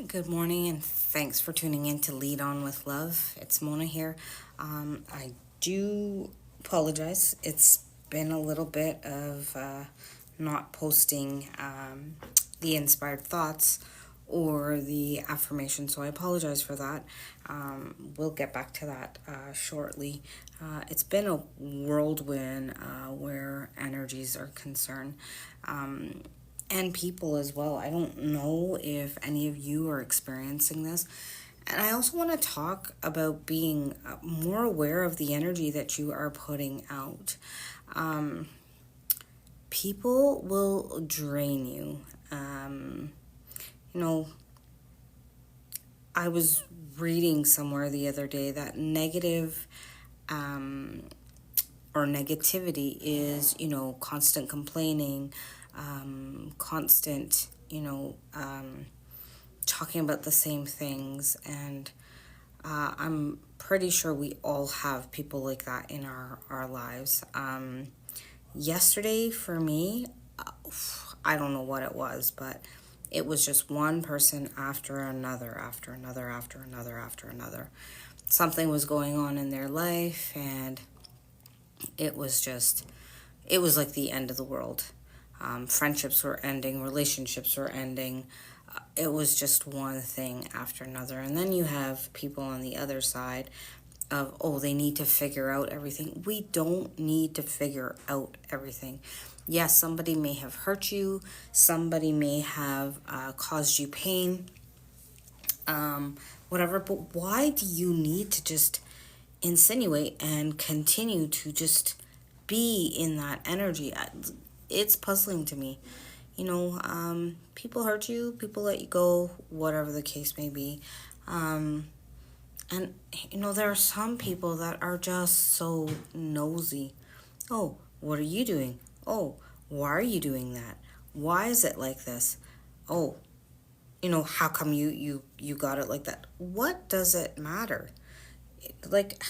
Good morning, and thanks for tuning in to Lead On with Love. It's Mona here. I do apologize. It's been a little bit of not posting the inspired thoughts or the affirmation, so I apologize for that. We'll get back to that shortly. It's been a whirlwind where energies are concerned. And people as well. I don't know if any of you are experiencing this. And I also want to talk about being more aware of the energy that you are putting out. People will drain you. You know, I was reading somewhere the other day that negative or negativity is, constant complaining, constant, talking about the same things. And I'm pretty sure we all have people like that in our lives. Yesterday, for me, I don't know what it was, but it was just one person after another, after another, after another, after another. Something was going on in their life, and it was like the end of the world. Friendships were ending, relationships were ending. It was just one thing after another. And then you have people on the other side of, oh, they need to figure out everything. We don't need to figure out everything. Yes, somebody may have hurt you, somebody may have caused you pain, whatever, but why do you need to just insinuate and continue to just be in that energy? It's puzzling to me. People hurt you, people let you go, whatever the case may be. And, there are some people that are just so nosy. Oh, what are you doing? Oh, why are you doing that? Why is it like this? Oh, how come you got it like that? What does it matter? Like,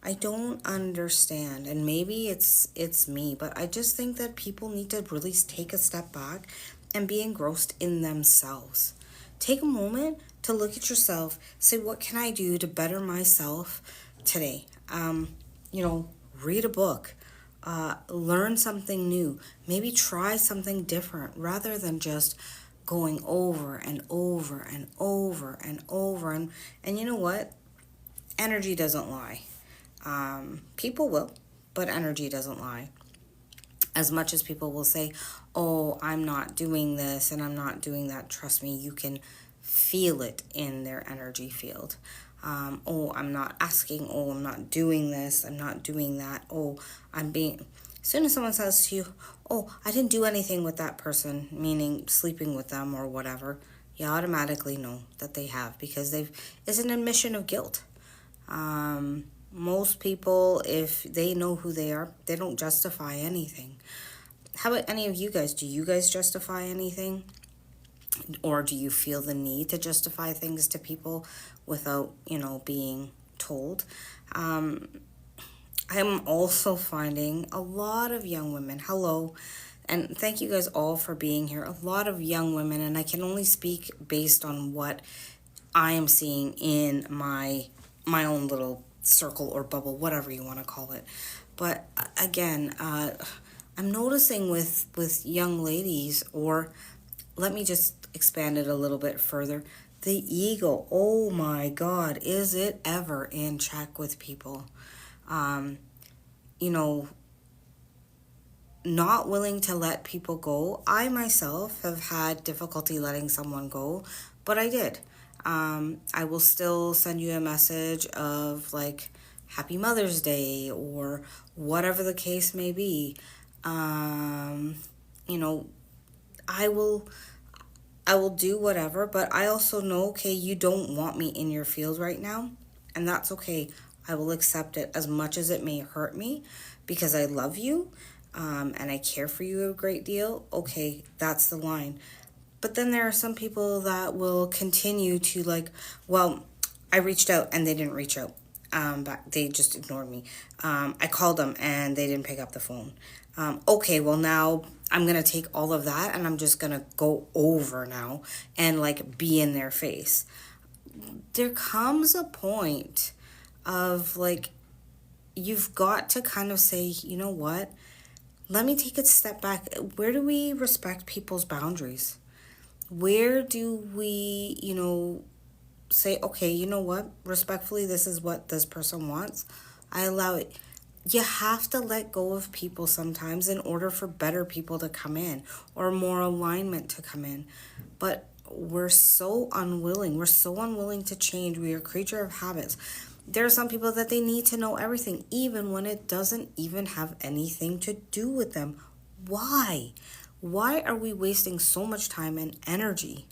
I don't understand, and maybe it's me, but I just think that people need to really take a step back and be engrossed in themselves. Take a moment to look at yourself, say, what can I do to better myself today? Read a book, learn something new, maybe try something different rather than just going over and over and over and over. And you know what? Energy doesn't lie. People will, but energy doesn't lie. As much as people will say, oh, I'm not doing this and I'm not doing that, trust me, you can feel it in their energy field. Oh, I'm not asking. Oh, I'm not doing this. I'm not doing that. Oh, I'm being... As soon as someone says to you, oh, I didn't do anything with that person, meaning sleeping with them or whatever, you automatically know that they have, because it's an admission of guilt. Most people, if they know who they are, they don't justify anything. How about any of you guys? Do you guys justify anything? Or do you feel the need to justify things to people without, being told? I'm also finding a lot of young women, hello, and thank you guys all for being here. A lot of young women, and I can only speak based on what I am seeing in my own little circle or bubble, whatever you want to call it. But again, I'm noticing with young ladies, or let me just expand it a little bit further. The ego, oh my God, is it ever in check with people? Not willing to let people go. I myself have had difficulty letting someone go, but I did. I will still send you a message of like Happy Mother's Day or whatever the case may be. I will do whatever, but I also know, okay, you don't want me in your field right now, and that's okay. I will accept it as much as it may hurt me because I love you, and I care for you a great deal. Okay, that's the line. But then there are some people that will continue to like, well, I reached out and they didn't reach out. But they just ignored me. I called them and they didn't pick up the phone. Okay, well now I'm gonna take all of that and I'm just gonna go over now and like be in their face. There comes a point of like, you've got to kind of say, you know what? Let me take a step back. Where do we respect people's boundaries? Where do we, say, okay, you know what? Respectfully, this is what this person wants. I allow it. You have to let go of people sometimes in order for better people to come in or more alignment to come in. But we're so unwilling. We're so unwilling to change. We are a creature of habits. There are some people that they need to know everything, even when it doesn't even have anything to do with them. Why? Why are we wasting so much time and energy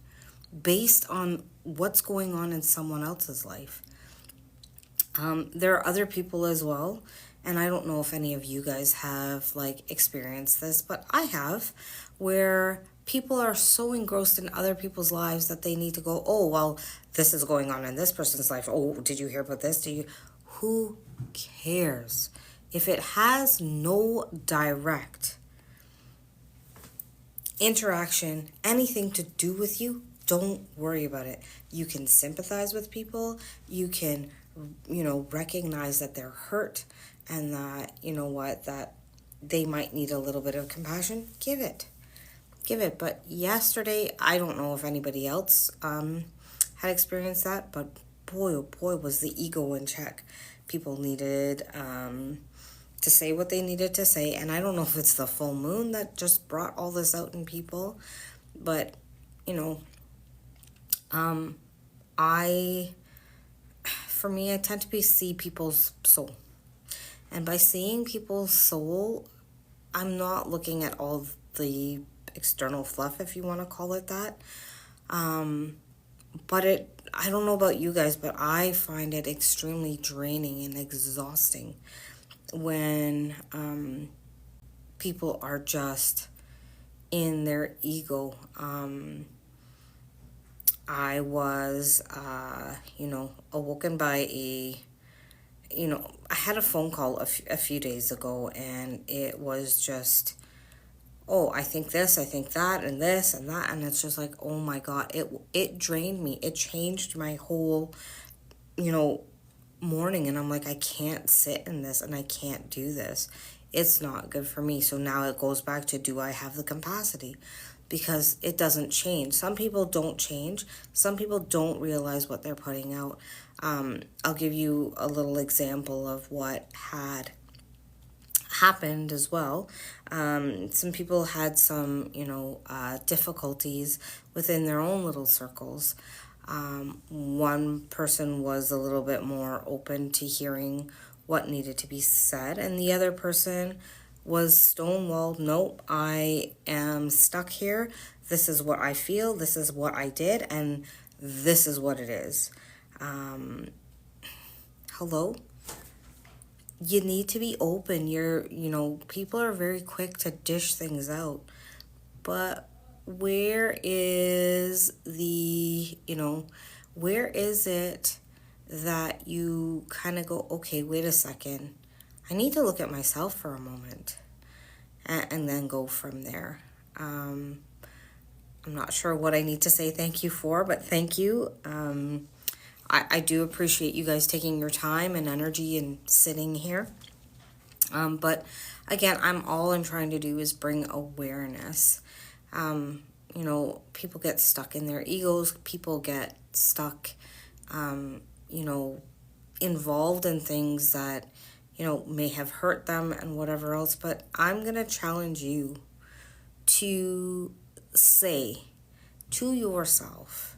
based on what's going on in someone else's life? There are other people as well, and I don't know if any of you guys have like experienced this, but I have, where people are so engrossed in other people's lives that they need to go, oh, well, this is going on in this person's life. Oh, did you hear about this? Who cares? If it has no direct interaction, anything to do with you, don't worry about it. You can sympathize with people. You can, recognize that they're hurt and that, that they might need a little bit of compassion. Give it. But yesterday, I don't know if anybody else had experienced that, but boy, oh boy, was the ego in check. People needed to say what they needed to say, and I don't know if it's the full moon that just brought all this out in people, but, for me, I tend to see people's soul. And by seeing people's soul, I'm not looking at all the external fluff, if you want to call it that. But I don't know about you guys, but I find it extremely draining and exhausting when people are just in their ego. I was, awoken by I had a phone call a few days ago, and it was just, oh, I think this, I think that, and this and that, and it's just like, oh my God, it drained me. It changed my whole, morning, and I'm like, I can't sit in this, and I can't do this. It's not good for me. So now it goes back to, do I have the capacity? Because it doesn't change. Some people don't change. Some people don't realize what they're putting out. I'll give you a little example of what had happened as well. Some people had some, difficulties within their own little circles. One person was a little bit more open to hearing what needed to be said, and the other person was stonewalled. Nope, I am stuck here. This is what I feel. This is what I did, and this is what it is. Hello? You need to be open. People are very quick to dish things out. But where is where is it that you kind of go, okay, wait a second. I need to look at myself for a moment and then go from there. I'm not sure what I need to say thank you for, but thank you. I do appreciate you guys taking your time and energy and sitting here. But again, all I'm trying to do is bring awareness. People get stuck in their egos. People get stuck, involved in things that, may have hurt them and whatever else. But I'm going to challenge you to say to yourself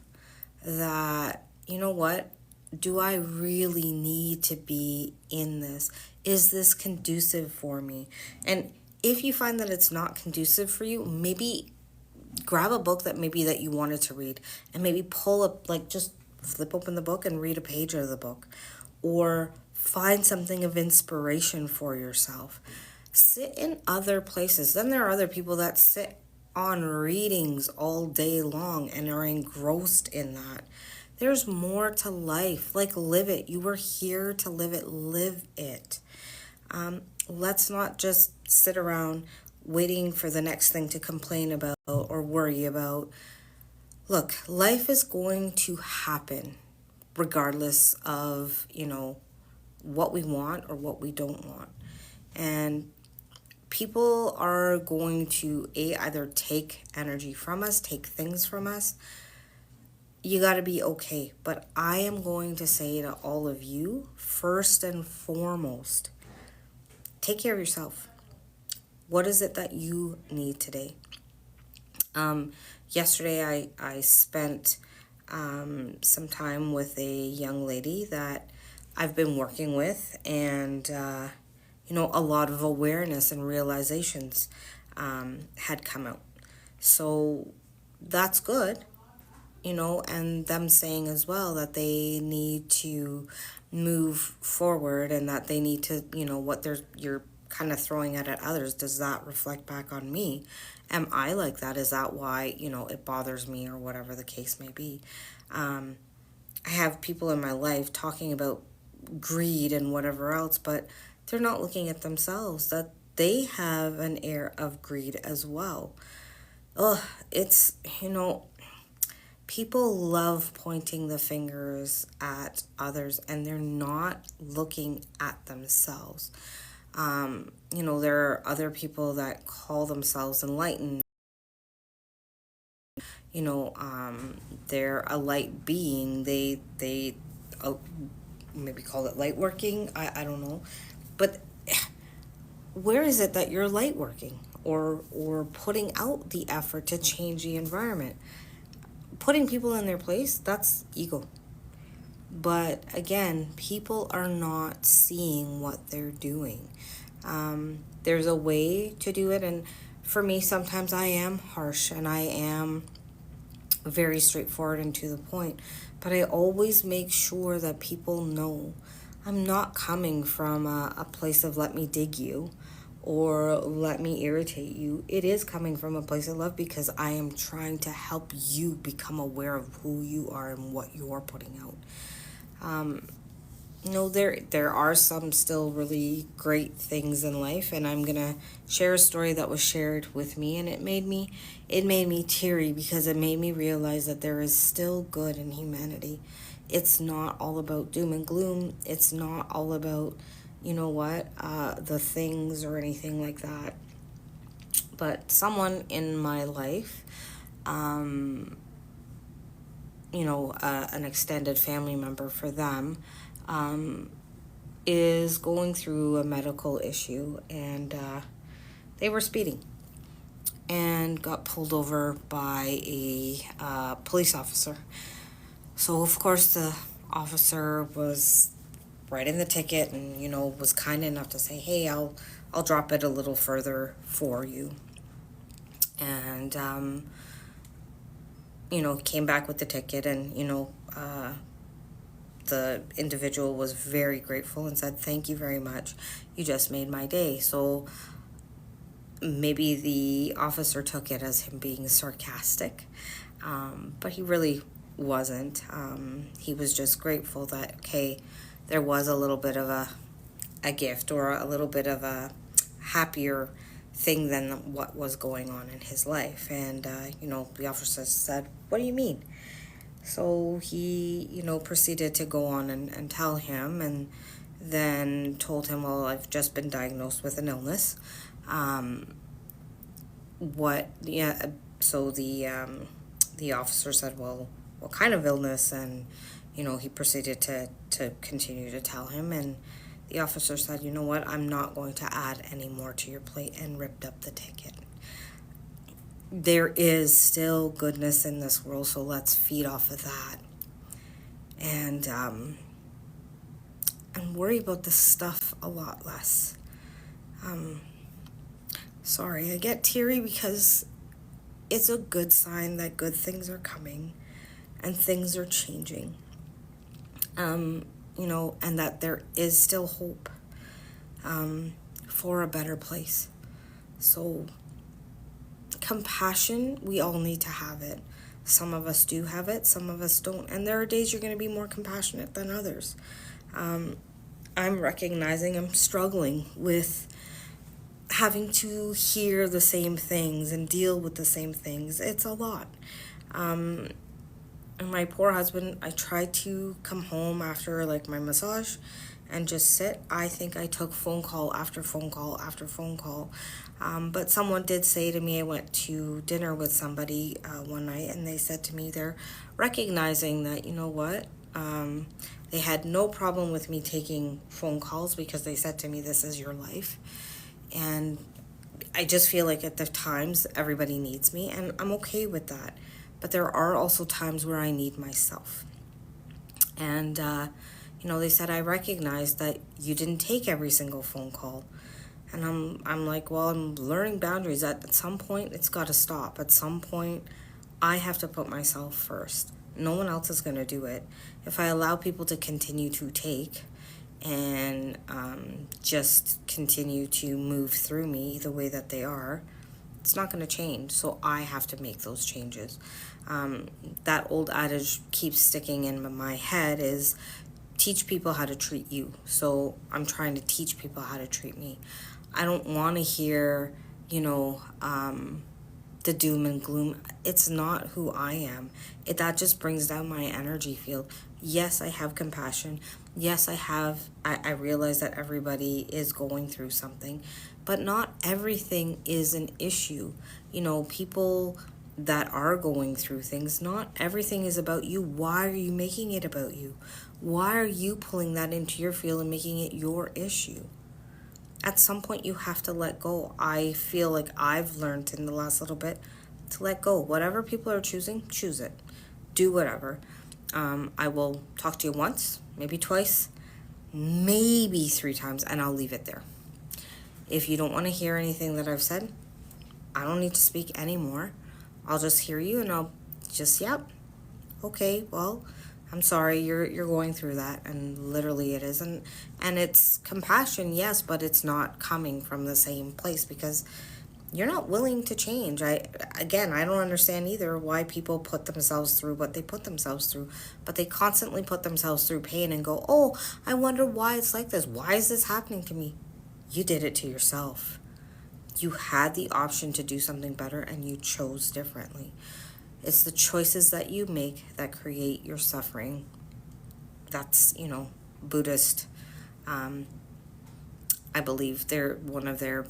that, you know what? Do I really need to be in this? Is this conducive for me? And if you find that it's not conducive for you, maybe grab a book that you wanted to read and maybe pull up, just flip open the book and read a page of the book, or find something of inspiration for yourself. Sit in other places. Then there are other people that sit on readings all day long and are engrossed in that. There's more to life. Like, live it. You were here to live it. Live it. Let's not just sit around waiting for the next thing to complain about or worry about. Look, life is going to happen regardless of, what we want or what we don't want. And people are going to either take energy from us, take things from us. You got to be okay. But I am going to say to all of you, first and foremost, take care of yourself. What is it that you need today? Yesterday, I spent some time with a young lady that I've been working with, and a lot of awareness and realizations had come out. So that's good, and them saying as well that they need to move forward and that they need to, what you're kind of throwing at others, does that reflect back on me? Am I like that? Is that why, it bothers me or whatever the case may be? I have people in my life talking about greed and whatever else, but they're not looking at themselves, that they have an air of greed as well. Oh, it's, people love pointing the fingers at others and they're not looking at themselves. There are other people that call themselves enlightened. They're a light being. They maybe call it light working. I don't know. But where is it that you're light working or putting out the effort to change the environment? Putting people in their place, that's ego. But again, people are not seeing what they're doing. There's a way to do it, and for me, sometimes I am harsh and I am very straightforward and to the point. But I always make sure that people know I'm not coming from a place of let me dig you or let me irritate you. It is coming from a place of love because I am trying to help you become aware of who you are and what you're putting out. There are some still really great things in life, and I'm gonna share a story that was shared with me, and it made me teary because it made me realize that there is still good in humanity. It's not all about doom and gloom. It's not all about, the things or anything like that. But someone in my life, an extended family member for them, is going through a medical issue, and they were speeding and got pulled over by a police officer. So of course the officer was writing the ticket and was kind enough to say, hey, I'll drop it a little further for you. And came back with the ticket, and the individual was very grateful and said, thank you very much. You just made my day. So maybe the officer took it as him being sarcastic, but he really wasn't. He was just grateful that, okay, there was a little bit of a gift or a little bit of a happier thing than what was going on in his life. And, the officer said, what do you mean? So he, proceeded to go on and tell him, and then told him, well, I've just been diagnosed with an illness. So the officer said, well, what kind of illness? And, he proceeded to continue to tell him, and the officer said, you know what, I'm not going to add any more to your plate, and ripped up the ticket. There is still goodness in this world, so let's feed off of that. And worry about this stuff a lot less. Sorry, I get teary because it's a good sign that good things are coming and things are changing. And that there is still hope for a better place. So compassion, we all need to have it. Some of us do have it, some of us don't. And there are days you're going to be more compassionate than others. I'm recognizing I'm struggling with having to hear the same things and deal with the same things. It's a lot. And my poor husband, I tried to come home after like my massage and just sit. I think I took phone call after phone call after phone call. But someone did say to me, I went to dinner with somebody one night, and they said to me they're recognizing that, you know what, they had no problem with me taking phone calls because they said to me, this is your life. And I just feel like at the times everybody needs me, and I'm okay with that. But there are also times where I need myself. And, they said, I recognize that you didn't take every single phone call. And I'm like, well, I'm learning boundaries. At some point, it's got to stop. At some point, I have to put myself first. No one else is going to do it. If I allow people to continue to take and just continue to move through me the way that they are, it's not going to change. So I have to make those changes. That old adage keeps sticking in my head is teach people how to treat you. So I'm trying to teach people how to treat me. I don't want to hear, the doom and gloom. It's not who I am. That just brings down my energy field. Yes, I have compassion. Yes, I realize that everybody is going through something, but not everything is an issue. People that are going through things, not everything is about you. Why are you making it about you? Why are you pulling that into your field and making it your issue? At some point, you have to let go. I feel like I've learned in the last little bit to let go. Whatever people are choosing, choose it. Do whatever. I will talk to you once, maybe twice, maybe 3 times, and I'll leave it there. If you don't want to hear anything that I've said, I don't need to speak anymore. I'll just hear you and I'll just, yep, okay, well, I'm sorry you're going through that, and literally it is. And it's compassion, yes, but it's not coming from the same place because you're not willing to change. I don't understand either why people put themselves through what they put themselves through, but they constantly put themselves through pain and go, oh, I wonder why it's like this. Why is this happening to me? You did it to yourself. You had the option to do something better and you chose differently. It's the choices that you make that create your suffering. That's, Buddhist. I believe they're one of their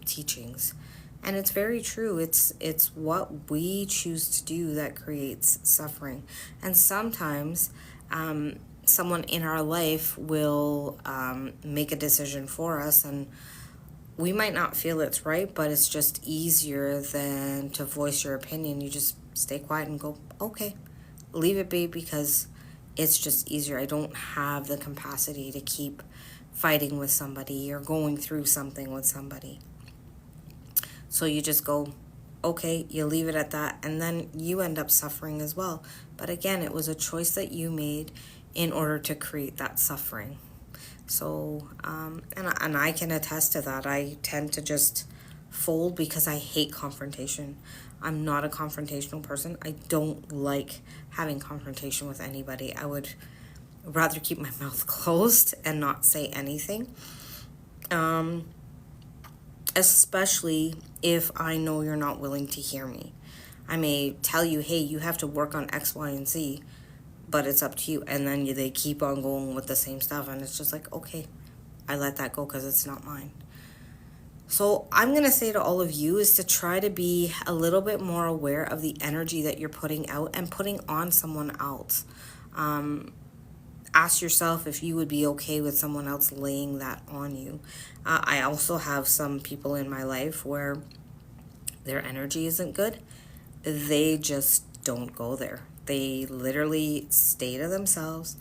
teachings. And it's very true. It's what we choose to do that creates suffering. And sometimes someone in our life will make a decision for us, and we might not feel it's right, but it's just easier than to voice your opinion. You just stay quiet and go, okay, leave it be, because it's just easier. I don't have the capacity to keep fighting with somebody or going through something with somebody. So you just go, okay, you leave it at that, and then you end up suffering as well. But again, it was a choice that you made in order to create that suffering. So, and I can attest to that. I tend to just fold because I hate confrontation. I'm not a confrontational person. I don't like having confrontation with anybody. I would rather keep my mouth closed and not say anything. Especially if I know you're not willing to hear me. I may tell you, hey, you have to work on X, Y, and Z, but it's up to you. And then they keep on going with the same stuff. And it's just like, okay, I let that go because it's not mine. So I'm going to say to all of you is to try to be a little bit more aware of the energy that you're putting out and putting on someone else. Ask yourself if you would be okay with someone else laying that on you. I also have some people in my life where their energy isn't good. They just don't go there. They literally stay to themselves.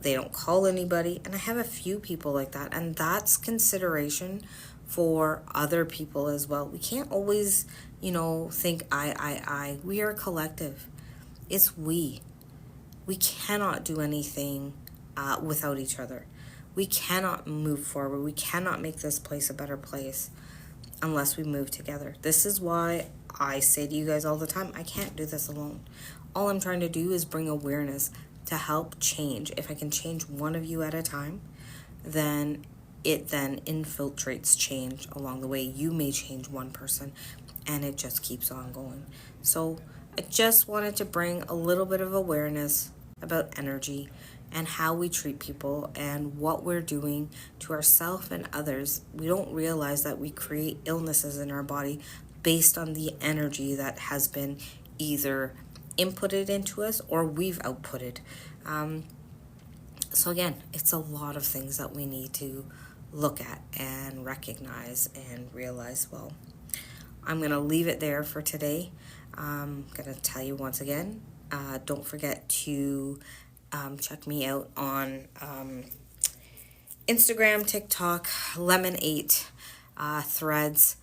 They don't call anybody. And I have a few people like that. And that's consideration for other people as well. We can't always, think I. We are a collective. It's we. We cannot do anything without each other. We cannot move forward. We cannot make this place a better place unless we move together. This is why I say to you guys all the time, I can't do this alone. All I'm trying to do is bring awareness to help change. If I can change one of you at a time, then it then infiltrates change along the way. You may change one person, and it just keeps on going. So I just wanted to bring a little bit of awareness about energy and how we treat people and what we're doing to ourselves and others. We don't realize that we create illnesses in our body based on the energy that has been either inputted into us or we've outputted. So again, it's a lot of things that we need to look at and recognize and realize. Well, I'm going to leave it there for today. I'm going to tell you once again, don't forget to check me out on Instagram, TikTok, Lemon8, Threads,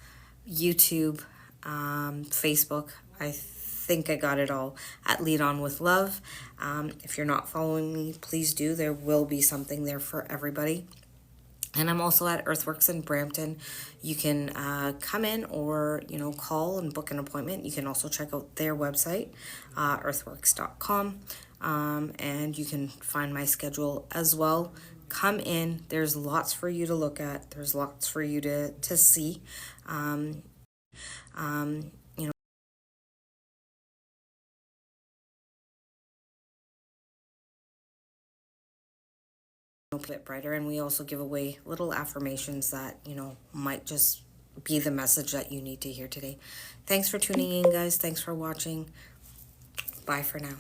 YouTube, Facebook. I think I got it all at Lead On With Love. If you're not following me, please do. There will be something there for everybody. And I'm also at Earthworks in Brampton. You can come in or, call and book an appointment. You can also check out their website, earthworks.com, and you can find my schedule as well. Come in. There's lots for you to look at. There's lots for you to see. You know, a bit brighter, and we also give away little affirmations that might just be the message that you need to hear today. Thanks for tuning in, guys. Thanks for watching. Bye for now.